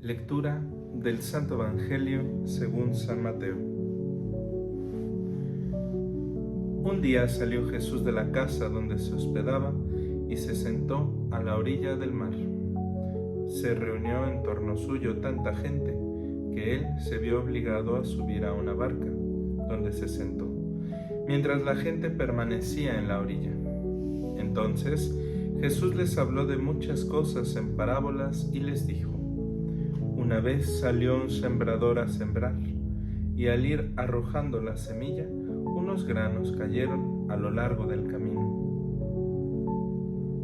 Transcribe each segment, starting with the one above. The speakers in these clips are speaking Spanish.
Lectura del Santo Evangelio según San Mateo. Un día salió Jesús de la casa donde se hospedaba y se sentó a la orilla del mar. Se reunió en torno suyo tanta gente que él se vio obligado a subir a una barca, donde se sentó, mientras la gente permanecía en la orilla. Entonces Jesús les habló de muchas cosas en parábolas y les dijo: Una vez salió un sembrador a sembrar, y al ir arrojando la semilla, unos granos cayeron a lo largo del camino.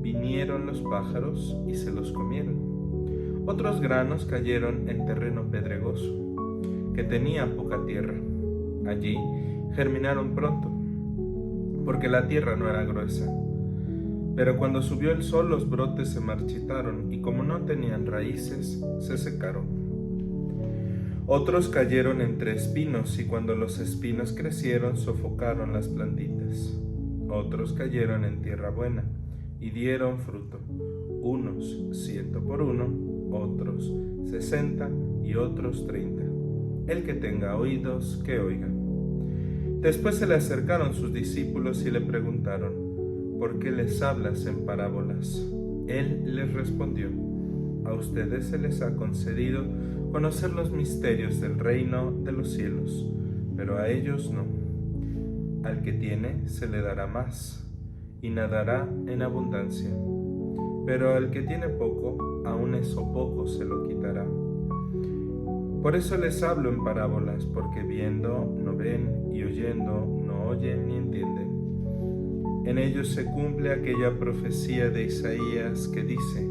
Vinieron los pájaros y se los comieron. Otros granos cayeron en terreno pedregoso, que tenía poca tierra. Allí germinaron pronto, porque la tierra no era gruesa. Pero cuando subió el sol, los brotes se marchitaron y como no tenían raíces, se secaron. Otros cayeron entre espinos y cuando los espinos crecieron, sofocaron las plantitas. Otros cayeron en tierra buena y dieron fruto, unos 100 por uno, otros 60 y otros 30. El que tenga oídos, que oiga. Después se le acercaron sus discípulos y le preguntaron: ¿Por qué les hablas en parábolas? Él les respondió: A ustedes se les ha concedido conocer los misterios del reino de los cielos, pero a ellos no. Al que tiene se le dará más, y nadará en abundancia. Pero al que tiene poco, aun eso poco se lo quitará. Por eso les hablo en parábolas, porque viendo no ven, y oyendo no oyen ni entienden. En ellos se cumple aquella profecía de Isaías que dice: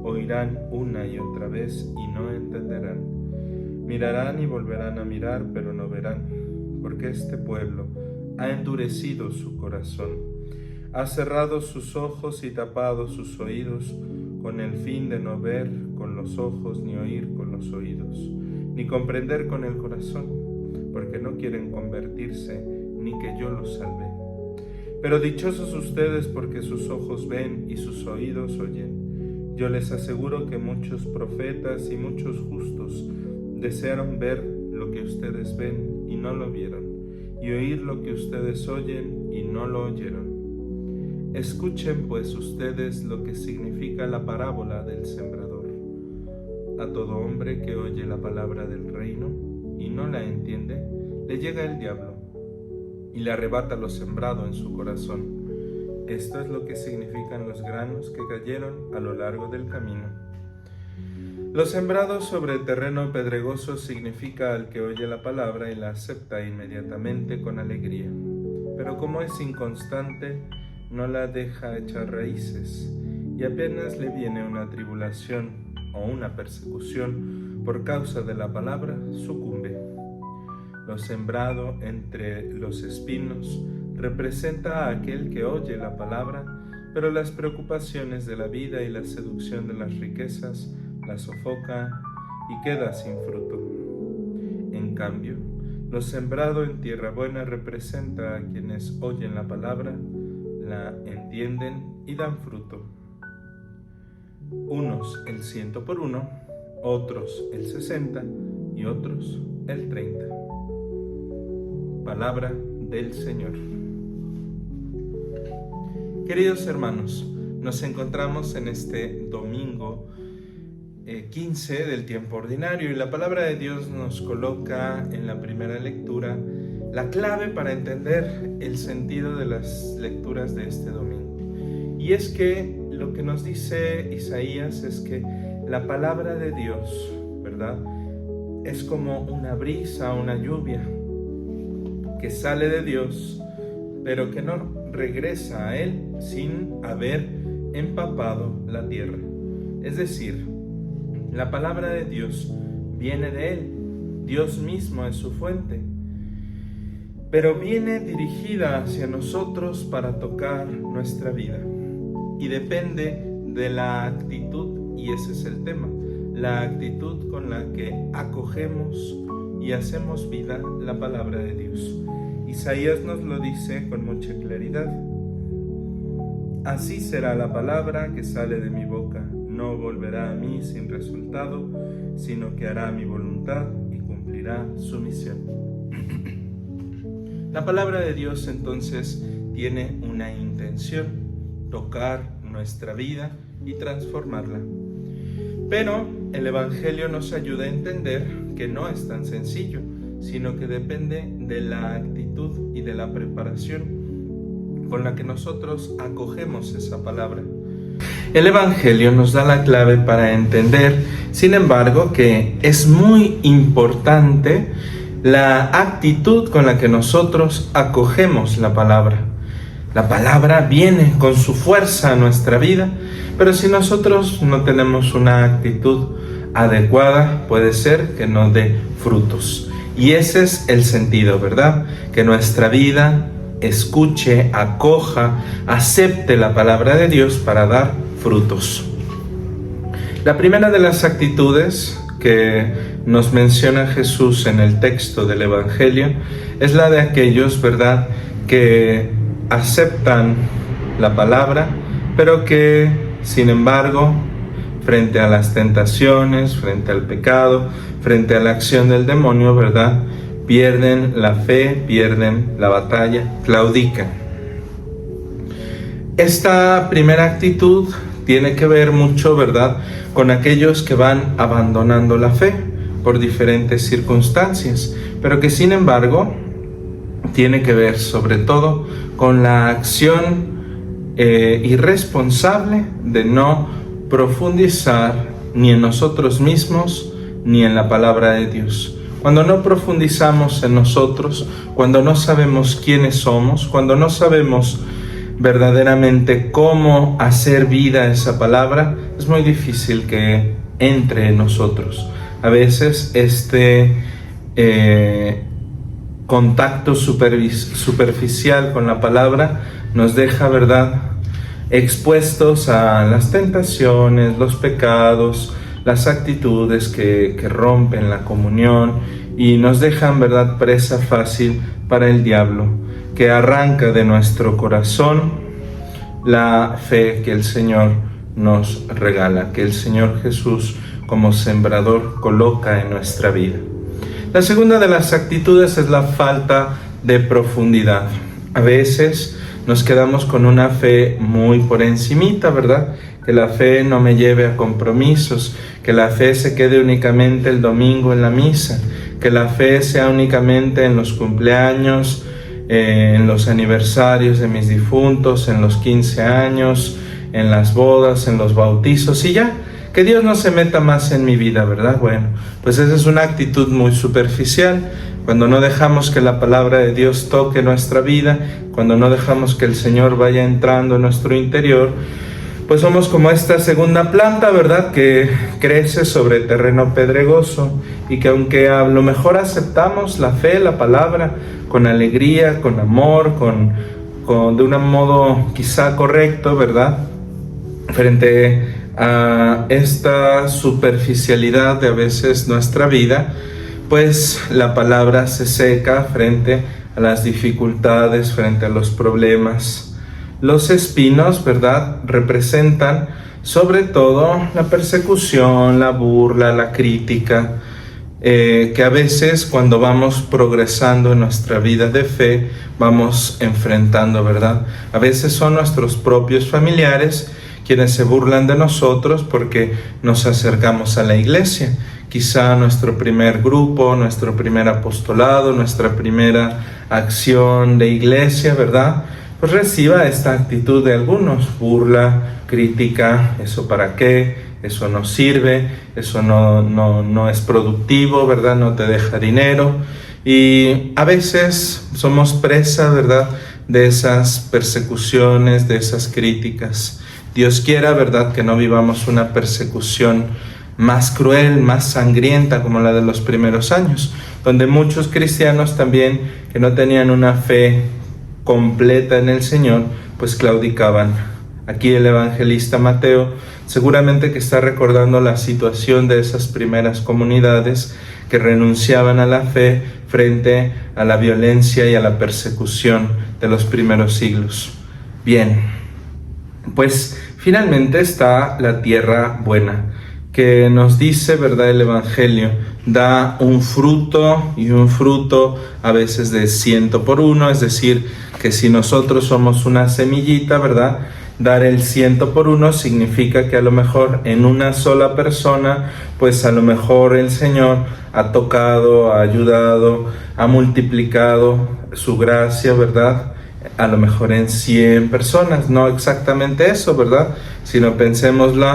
Oirán una y otra vez y no entenderán. Mirarán y volverán a mirar, pero no verán, porque este pueblo ha endurecido su corazón, ha cerrado sus ojos y tapado sus oídos, con el fin de no ver con los ojos, ni oír con los oídos, ni comprender con el corazón, porque no quieren convertirse, ni que yo los salve. Pero dichosos ustedes porque sus ojos ven y sus oídos oyen. Yo les aseguro que muchos profetas y muchos justos desearon ver lo que ustedes ven y no lo vieron, y oír lo que ustedes oyen y no lo oyeron. Escuchen pues ustedes lo que significa la parábola del sembrador. A todo hombre que oye la palabra del reino y no la entiende, le llega el diablo y le arrebata lo sembrado en su corazón. Esto es lo que significan los granos que cayeron a lo largo del camino. Los sembrados sobre terreno pedregoso significa al que oye la palabra y la acepta inmediatamente con alegría. Pero como es inconstante, no la deja echar raíces, y apenas le viene una tribulación o una persecución por causa de la palabra, sucumbe. Lo sembrado entre los espinos representa a aquel que oye la palabra, pero las preocupaciones de la vida y la seducción de las riquezas la sofocan y queda sin fruto. En cambio, lo sembrado en tierra buena representa a quienes oyen la palabra, la entienden y dan fruto. Unos el 100 por uno, otros el 60 y otros el 30. Palabra del Señor. Queridos hermanos, nos encontramos en este domingo 15 del tiempo ordinario y la palabra de Dios nos coloca en la primera lectura la clave para entender el sentido de las lecturas de este domingo. Y es que lo que nos dice Isaías es que la palabra de Dios, ¿verdad?, es como una brisa, una lluvia que sale de Dios, pero que no regresa a Él sin haber empapado la tierra. Es decir, la palabra de Dios viene de Él, Dios mismo es su fuente, pero viene dirigida hacia nosotros para tocar nuestra vida. Y depende de la actitud, y ese es el tema, la actitud con la que acogemos y hacemos vida la palabra de Dios. Isaías nos lo dice con mucha claridad. Así será la palabra que sale de mi boca, no volverá a mí sin resultado, sino que hará mi voluntad y cumplirá su misión. La palabra de Dios entonces tiene una intención: tocar nuestra vida y transformarla. Pero el Evangelio nos ayuda a entender que no es tan sencillo, sino que depende de la actitud y de la preparación con la que nosotros acogemos esa palabra. El Evangelio nos da la clave para entender, sin embargo, que es muy importante la actitud con la que nosotros acogemos la palabra. La palabra viene con su fuerza a nuestra vida, pero si nosotros no tenemos una actitud adecuada, puede ser que no dé frutos. Y ese es el sentido, ¿verdad? Que nuestra vida escuche, acoja, acepte la palabra de Dios para dar frutos. La primera de las actitudes que nos menciona Jesús en el texto del Evangelio es la de aquellos, ¿verdad?, que aceptan la palabra, pero que, sin embargo, frente a las tentaciones, frente al pecado, frente a la acción del demonio, ¿verdad?, pierden la fe, pierden la batalla, claudican. Esta primera actitud tiene que ver mucho, ¿verdad?, con aquellos que van abandonando la fe por diferentes circunstancias, pero que sin embargo tiene que ver sobre todo con la acción irresponsable de no profundizar ni en nosotros mismos ni en la palabra de Dios. Cuando no profundizamos en nosotros, cuando no sabemos quiénes somos, cuando no sabemos verdaderamente cómo hacer vida esa palabra, es muy difícil que entre en nosotros. A veces este contacto superficial con la palabra nos deja, ¿verdad?, expuestos a las tentaciones, los pecados, las actitudes que rompen la comunión y nos dejan, ¿verdad?, presa fácil para el diablo, que arranca de nuestro corazón la fe que el Señor nos regala, que el Señor Jesús como sembrador coloca en nuestra vida. La segunda de las actitudes es la falta de profundidad. A veces nos quedamos con una fe muy por encimita, ¿verdad? Que la fe no me lleve a compromisos, que la fe se quede únicamente el domingo en la misa, que la fe sea únicamente en los cumpleaños, en los aniversarios de mis difuntos, en los 15 años, en las bodas, en los bautizos y ya, que Dios no se meta más en mi vida, ¿verdad? Bueno, pues esa es una actitud muy superficial. Cuando no dejamos que la palabra de Dios toque nuestra vida, cuando no dejamos que el Señor vaya entrando en nuestro interior, pues somos como esta segunda planta, ¿verdad?, que crece sobre terreno pedregoso y que aunque a lo mejor aceptamos la fe, la palabra, con alegría, con amor, de un modo quizá correcto, ¿verdad?, frente a esta superficialidad de a veces nuestra vida, pues la palabra se seca frente a las dificultades, frente a los problemas. Los espinos, ¿verdad?, representan sobre todo la persecución, la burla, la crítica, que a veces cuando vamos progresando en nuestra vida de fe, vamos enfrentando, ¿verdad? A veces son nuestros propios familiares quienes se burlan de nosotros porque nos acercamos a la iglesia. Quizá nuestro primer grupo, nuestro primer apostolado, nuestra primera acción de iglesia, ¿verdad?, pues reciba esta actitud de algunos: burla, crítica, ¿eso para qué? Eso no sirve, eso no es productivo, ¿verdad?, no te deja dinero. Y a veces somos presa, ¿verdad?, de esas persecuciones, de esas críticas. Dios quiera, ¿verdad?, que no vivamos una persecución más cruel, más sangrienta como la de los primeros años, donde muchos cristianos también que no tenían una fe completa en el Señor, pues claudicaban. Aquí el evangelista Mateo seguramente que está recordando la situación de esas primeras comunidades que renunciaban a la fe frente a la violencia y a la persecución de los primeros siglos. Bien, pues Finalmente está la tierra buena, que nos dice, ¿verdad?, el Evangelio, da un fruto, y un fruto a veces de 100 por 1, es decir, que si nosotros somos una semillita, ¿verdad?, dar el 100 por 1 significa que a lo mejor en una sola persona, pues a lo mejor el Señor ha tocado, ha ayudado, ha multiplicado su gracia, ¿verdad?, a lo mejor en 100 personas, no exactamente eso, ¿verdad?, sino pensémoslo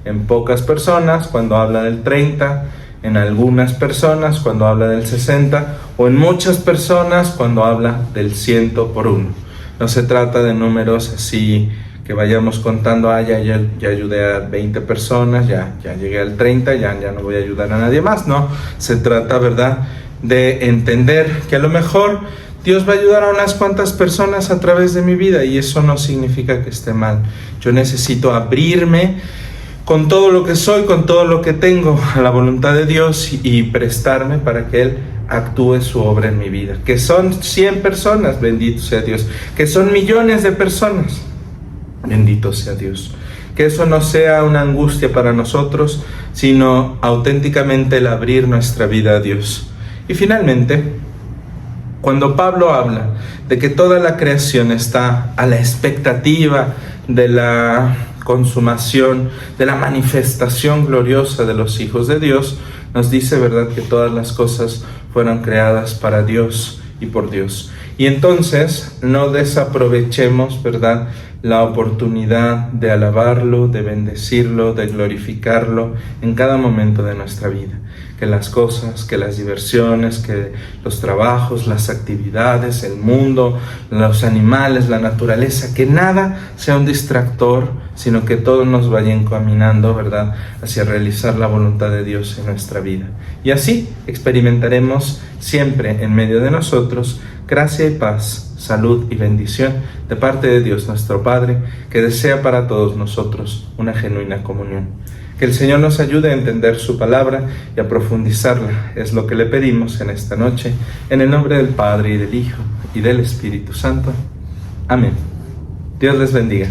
en pocas personas cuando habla del 30, en algunas personas cuando habla del 60, o en muchas personas cuando habla del 100 por 1. No se trata de números así que vayamos contando, ya ayudé a 20 personas, ya llegué al 30, ya no voy a ayudar a nadie más. No, se trata, ¿verdad?, de entender que a lo mejor Dios va a ayudar a unas cuantas personas a través de mi vida, y eso no significa que esté mal. Yo necesito abrirme con todo lo que soy, con todo lo que tengo, a la voluntad de Dios, y prestarme para que Él actúe su obra en mi vida. Que son 100 personas, bendito sea Dios. Que son millones de personas, bendito sea Dios. Que eso no sea una angustia para nosotros, sino auténticamente el abrir nuestra vida a Dios. Y finalmente, cuando Pablo habla de que toda la creación está a la expectativa de la consumación, de la manifestación gloriosa de los hijos de Dios, nos dice, ¿verdad?, que todas las cosas fueron creadas para Dios y por Dios. Y entonces no desaprovechemos, ¿verdad?, la oportunidad de alabarlo, de bendecirlo, de glorificarlo en cada momento de nuestra vida. Que las cosas, que las diversiones, que los trabajos, las actividades, el mundo, los animales, la naturaleza, que nada sea un distractor, sino que todo nos vaya encaminando, ¿verdad?, hacia realizar la voluntad de Dios en nuestra vida. Y así experimentaremos siempre en medio de nosotros gracia y paz, salud y bendición de parte de Dios nuestro Padre, que desea para todos nosotros una genuina comunión. Que el Señor nos ayude a entender su palabra y a profundizarla. Es lo que le pedimos en esta noche, en el nombre del Padre y del Hijo y del Espíritu Santo. Amén. Dios les bendiga.